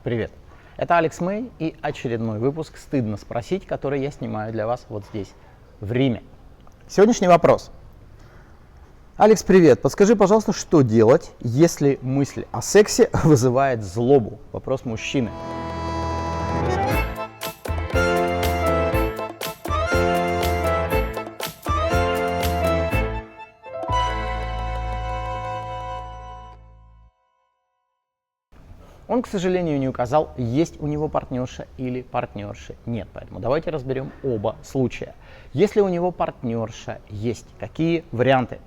Привет, это Алекс Мэй и очередной выпуск «Стыдно спросить», который я снимаю для вас вот здесь, в Риме. Сегодняшний вопрос. Алекс, привет, подскажи, пожалуйста, что делать, если мысль о сексе вызывает злобу? Вопрос мужчины. Он, к сожалению, не указал, есть у него партнерша или партнерши нет. Поэтому давайте разберем оба случая. Если у него партнерша есть, какие варианты?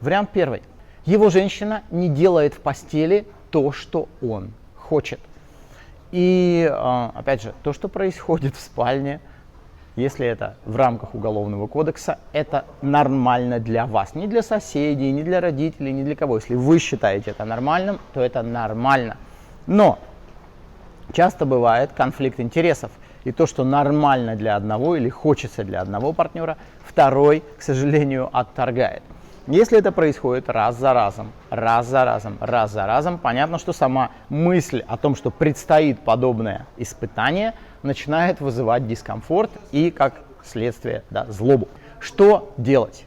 Вариант первый. Его женщина не делает в постели то, что он хочет. И, опять же, то, что происходит в спальне, если это в рамках Уголовного кодекса, это нормально для вас. Не для соседей, не для родителей, не для кого. Если вы считаете это нормальным, то это нормально. Но часто бывает конфликт интересов. И то, что нормально для одного или хочется для одного партнера, второй, к сожалению, отторгает. Если это происходит раз за разом, понятно, что сама мысль о том, что предстоит подобное испытание, начинает вызывать дискомфорт и, как следствие, злобу. Что делать?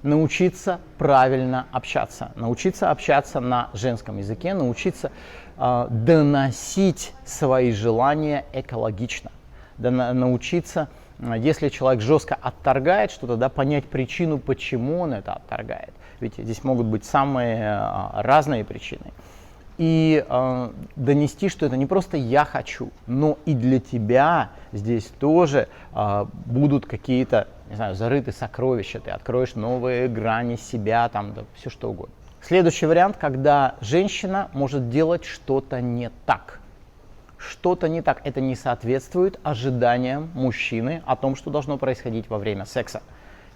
Научиться правильно общаться. Научиться общаться на женском языке, научиться доносить свои желания экологично. Научиться, если человек жестко отторгает что-то, понять причину, почему он это отторгает. Ведь здесь могут быть самые разные причины. И донести, что это не просто я хочу, но и для тебя здесь тоже будут какие-то, не знаю, зарыты сокровища, ты откроешь новые грани себя, все что угодно. Следующий вариант, когда женщина может делать что-то не так. Что-то не так. Это не соответствует ожиданиям мужчины о том, что должно происходить во время секса.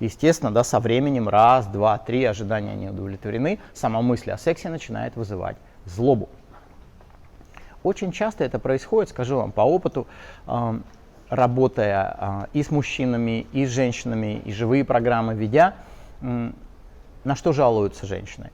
Естественно, со временем, раз, два, три, ожидания не удовлетворены, сама мысль о сексе начинает вызывать злобу. Очень часто это происходит, скажу вам по опыту, работая и с мужчинами, и с женщинами, и живые программы ведя, на что жалуются женщины.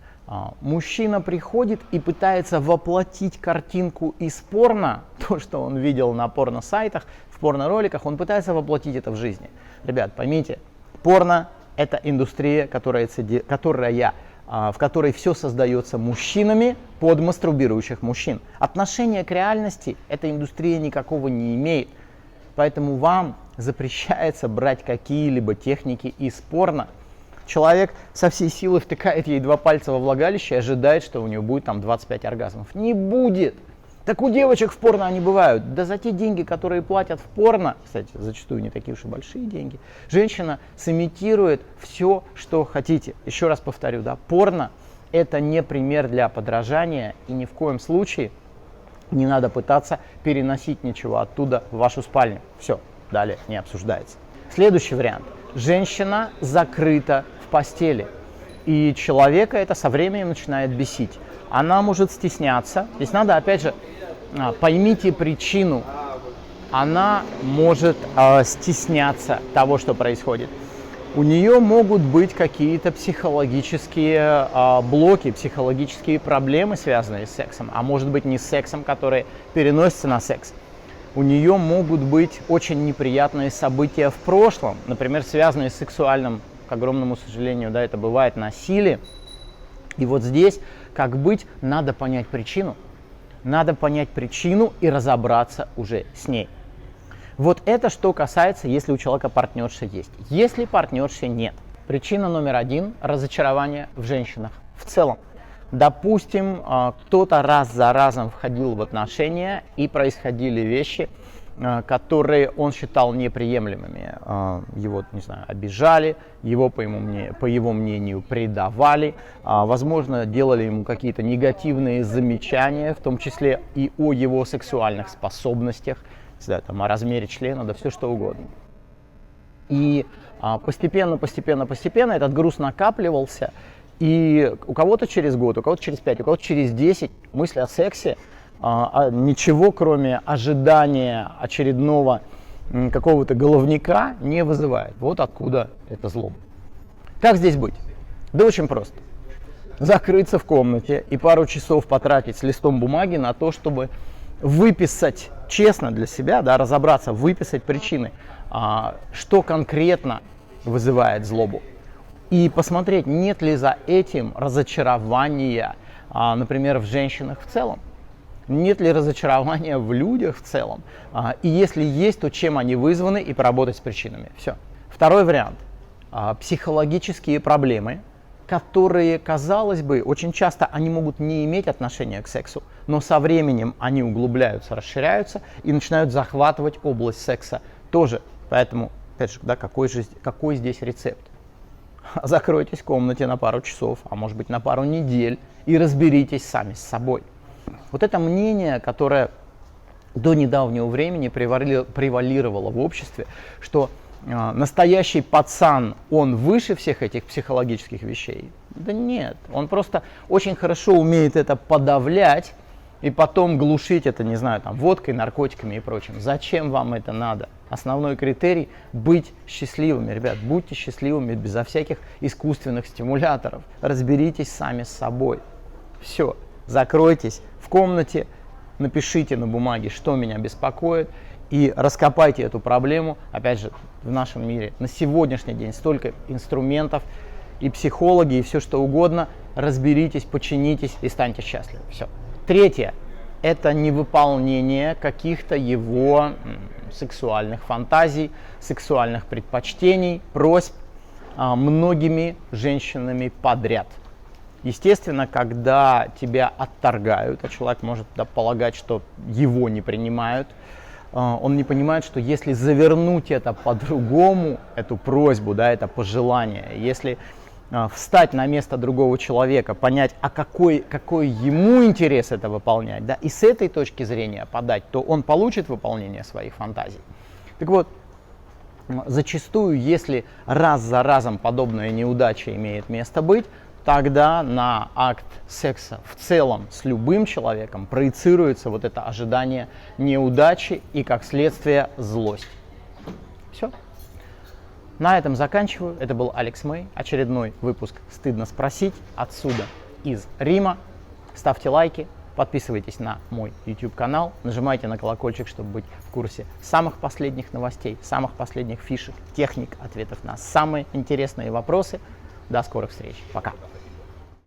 Мужчина приходит и пытается воплотить картинку из порно, то, что он видел на порно-сайтах, в порно-роликах, он пытается воплотить это в жизни. Ребят, поймите, порно – это индустрия, в которой все создается мужчинами под мастурбирующих мужчин. Отношение к реальности эта индустрия никакого не имеет. Поэтому вам запрещается брать какие-либо техники из порно. Человек со всей силы втыкает ей 2 пальца во влагалище и ожидает, что у нее будет 25 оргазмов. Не будет! Так у девочек в порно они бывают. Да за те деньги, которые платят в порно, кстати, зачастую не такие уж и большие деньги, женщина сымитирует все, что хотите. Еще раз повторю, порно – это не пример для подражания, и ни в коем случае не надо пытаться переносить ничего оттуда в вашу спальню. Все, далее не обсуждается. Следующий вариант. Женщина закрыта в постели, и человека это со временем начинает бесить. Она может стесняться. Здесь надо, опять же, поймите причину. Она может стесняться того, что происходит. У нее могут быть какие-то психологические блоки, психологические проблемы, связанные с сексом, а может быть не с сексом, которые переносятся на секс. У нее могут быть очень неприятные события в прошлом, например, связанные с сексуальным, к огромному сожалению, это бывает, насилие. И вот здесь, как быть, надо понять причину. Надо понять причину и разобраться уже с ней. Вот это что касается, если у человека партнерша есть. Если партнерши нет, причина номер 1 – разочарование в женщинах в целом. Допустим, кто-то раз за разом входил в отношения и происходили вещи, которые он считал неприемлемыми. Его, обижали, его, по его мнению, предавали, возможно, делали ему какие-то негативные замечания, в том числе и о его сексуальных способностях, о размере члена, все что угодно. И постепенно этот груз накапливался. И у кого-то через год, у кого-то через 5, у кого-то через 10 мысль о сексе ничего, кроме ожидания очередного какого-то головника, не вызывает. Вот откуда это злоба. Как здесь быть? Да очень просто. Закрыться в комнате и пару часов потратить с листом бумаги на то, чтобы выписать честно для себя, да, разобраться, выписать причины, что конкретно вызывает злобу. И посмотреть, нет ли за этим разочарования, например, в женщинах в целом. Нет ли разочарования в людях в целом. И если есть, то чем они вызваны, и поработать с причинами. Все. Второй вариант. Психологические проблемы, которые, казалось бы, очень часто они могут не иметь отношения к сексу, но со временем они углубляются, расширяются и начинают захватывать область секса тоже. Поэтому, опять же, да, какой здесь рецепт? Закройтесь в комнате на пару часов, а может быть на пару недель, и разберитесь сами с собой. Вот это мнение, которое до недавнего времени превалировало в обществе, что настоящий пацан, он выше всех этих психологических вещей. Да нет, он просто очень хорошо умеет это подавлять и потом глушить это, не знаю, там, водкой, наркотиками и прочим. Зачем вам это надо? Основной критерий – быть счастливыми. Ребят, будьте счастливыми безо всяких искусственных стимуляторов. Разберитесь сами с собой. Все, закройтесь в комнате, напишите на бумаге, что меня беспокоит, и раскопайте эту проблему. Опять же, в нашем мире на сегодняшний день столько инструментов, и психологи, и все что угодно. Разберитесь, починитесь и станьте счастливы. Все. Третье – это невыполнение каких-то его сексуальных фантазий, сексуальных предпочтений, просьб многими женщинами подряд. Естественно, когда тебя отторгают, а человек может полагать, что его не принимают, он не понимает, что если завернуть это по-другому, эту просьбу, да, это пожелание, если встать на место другого человека, понять, а какой ему интерес это выполнять, да, и с этой точки зрения подать, то он получит выполнение своих фантазий. Так вот, зачастую, если раз за разом подобная неудача имеет место быть, тогда на акт секса в целом с любым человеком проецируется вот это ожидание неудачи и, как следствие, злость. Все. На этом заканчиваю. Это был Алекс Мэй. Очередной выпуск «Стыдно спросить» отсюда, из Рима. Ставьте лайки, подписывайтесь на мой YouTube-канал, нажимайте на колокольчик, чтобы быть в курсе самых последних новостей, самых последних фишек, техник, ответов на самые интересные вопросы. До скорых встреч. Пока.